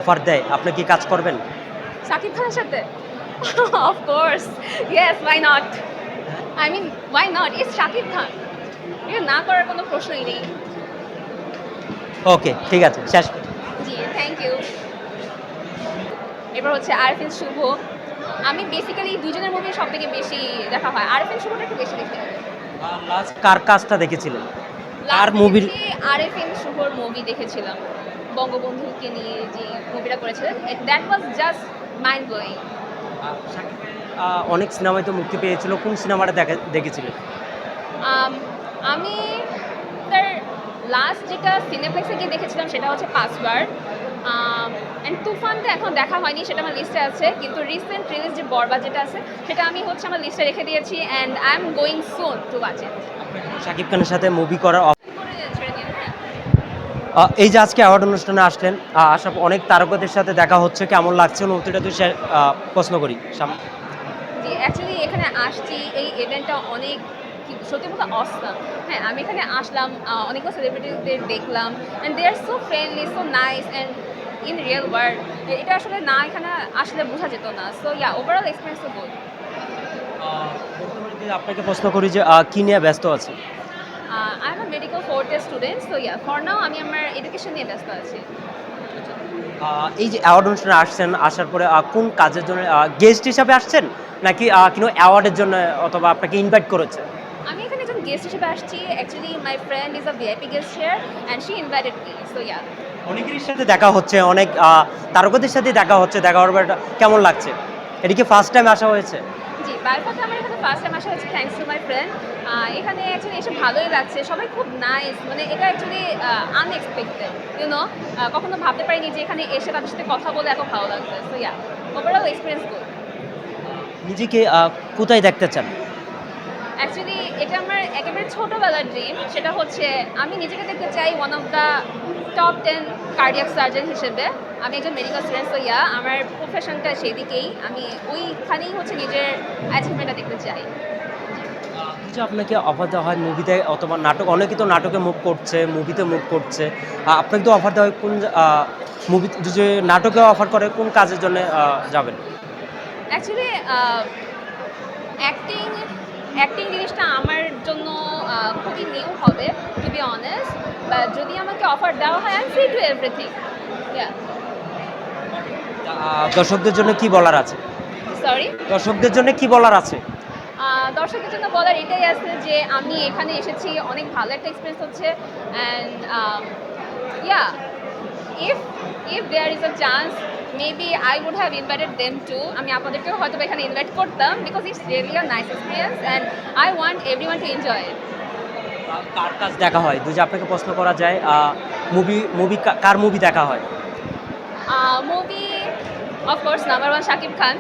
Offer দেয়, আপনি কি কাজ করবেন? শাকিব খানের সাথে? Of course, yes, why not? I mean why not? It's Shakib Khan. এটা না করার কোনো প্রশ্নই নেই। ওকে, ঠিক আছে, শেষ। জি, থ্যাংক ইউ। এবার হচ্ছে আরফিন শুভ। আমি বেসিক্যালি দুজনের মুভি সবথেকে বেশি দেখা হয়। আরফিন শুভটা একটু বেশি দেখি। লাস্ট কার কাজটা দেখেছিলেন? কার লাস্ট মুভির? দেখেছি আরফিন শুভর মুভি দেখেছিলাম। বঙ্গবন্ধুকে নিয়ে যে মুভিটা করেছিলেন, that was just mind blowing. অনেক সিনেমায় তো মুক্তি পেয়েছিল। কোন সিনেমাটা দেখেছিলেন? আম, আমি তার লাস্ট যেটা সিনেপ্লেক্সে গিয়ে দেখেছিলাম সেটা হচ্ছে পাসওয়ার্ড। অ্যান্ড তুফানটা এখন দেখা হয়নি, সেটা আমার লিস্টে আছে, কিন্তু রিসেন্ট রিলিজ যে বরবাদ যেটা আছে সেটা আমি হচ্ছে আমার লিস্টে রেখে দিয়েছি, and I am going soon to watch it. Shakib খানের সাথে মুভি করার করে ছেড়ে দিন, হ্যাঁ। এই যে আজকে অ্যাওয়ার্ড অনুষ্ঠানে আসলেন, আসার পর অনেক তারকাদের সাথে দেখা হচ্ছে, কেমন লাগছে অনুভূতিটা তুই প্রশ্ন করি জি, অ্যাকচুয়ালি এখানে আসছি, এই ইভেন্টটা অনেক সত্যি বলতে অসাম। হ্যাঁ, আমি এখানে আসলাম, অনেকগুলো সেলিব্রিটিদের দেখলাম, and they are so friendly, so nice, and in real world এটা আসলে না এখানে আসলে বোঝা যেত না। সো ইয়া, ওভারঅল এক্সপিরিয়েন্স তো গুড। বর্তমানে যদি আপনাকে প্রশ্ন করি যে কি নিয়ে ব্যস্ত আছে? I am a medical fourth year student, so yeah, for now আমি আমার এডুকেশন নিয়ে ব্যস্ত আছি। এই যে অ্যাওয়ার্ড অনুষ্ঠানে আসছেন, আসার পরে কোন কাজের জন্য গেস্ট হিসাবে আসছেন, নাকি কোনো অ্যাওয়ার্ডের জন্য, অথবা আপনাকে ইনভাইট করেছে? আমি এখানে একজন গেস্ট হিসেবে আসছি। Actually my friend is a VIP guest here, and she invited me, so yeah. অনেকের সাথে দেখা হচ্ছে, অনেক তারকাদের সাথে দেখা হচ্ছে, দেখা হওয়ার পর কেমন লাগছে? এটা কি ফার্স্ট টাইম আসা হয়েছে? জি, বারফাতে আমার এখানে ফার্স্ট টাইম আসা হচ্ছে, থ্যাঙ্কস টু মাই ফ্রেন্ড। এখানে অ্যাকচুয়ালি এসে ভালোই লাগছে, সবাই খুব নাইস, মানে এটা অ্যাকচুয়ালি আনএক্সপেক্টেড, ইউনো। কখনো ভাবতে পারিনি যে এখানে এসে তাদের সাথে কথা বলে এত ভালো লাগবে। So yeah, overall experience good. নিজেকে কোথায় দেখতে চান? অ্যাকচুয়ালি এটা আমার একেবারে ছোটোবেলার ড্রিম, সেটা হচ্ছে আমি নিজেকে দেখতে চাই one of the top 10 cardiac surgeon হিসেবে। আমি একজন মেডিকেল স্টুডেন্ট, তো ইয়া, আমার প্রফেশনটা সেদিকেই, আমি ওইখানেই হচ্ছে নিজের অ্যাচিভমেন্টটা দেখতে চাই। যে আপনাকে অফার দেওয়া হয় মুভিতে অথবা নাটক, অনেকে তো নাটকে মুভ করছে, মুভিতে মুভ করছে, আপনাকে তো অফার দেওয়া হয় কোন মুভি, যে নাটকে অফার করে কোন কাজের জন্য যাবেন? অ্যাকচুয়ালি অ্যাক্টিং অ্যাক্টিং জিনিসটা আমার জন্য খুবই নিউ হবে, টু বি অনেস্ট। বাট যদি আমাকে অফার দেওয়া হয়, I am free to everything. Yeah. দর্শকদের জন্য কি বলার আছে? সরি। দর্শকদের জন্য কি বলার আছে? দর্শকদের জন্য বলার এটাই আছে যে আমি এখানে এসেছি, অনেক ভালো একটা এক্সপিরিয়েন্স হচ্ছে, and yeah, if if there is a chance, maybe I would have invited them too. আমি আপনাদেরকেও হয়তো এখানে ইনভাইট করতাম, because it's really a nice experience, and I want everyone to enjoy it. কার কাজ দেখা হয়, যদি আপনাকে প্রশ্ন করা যায়, মুভি মুভি কার মুভি দেখা হয়? Movie, of course number one Shakib খান।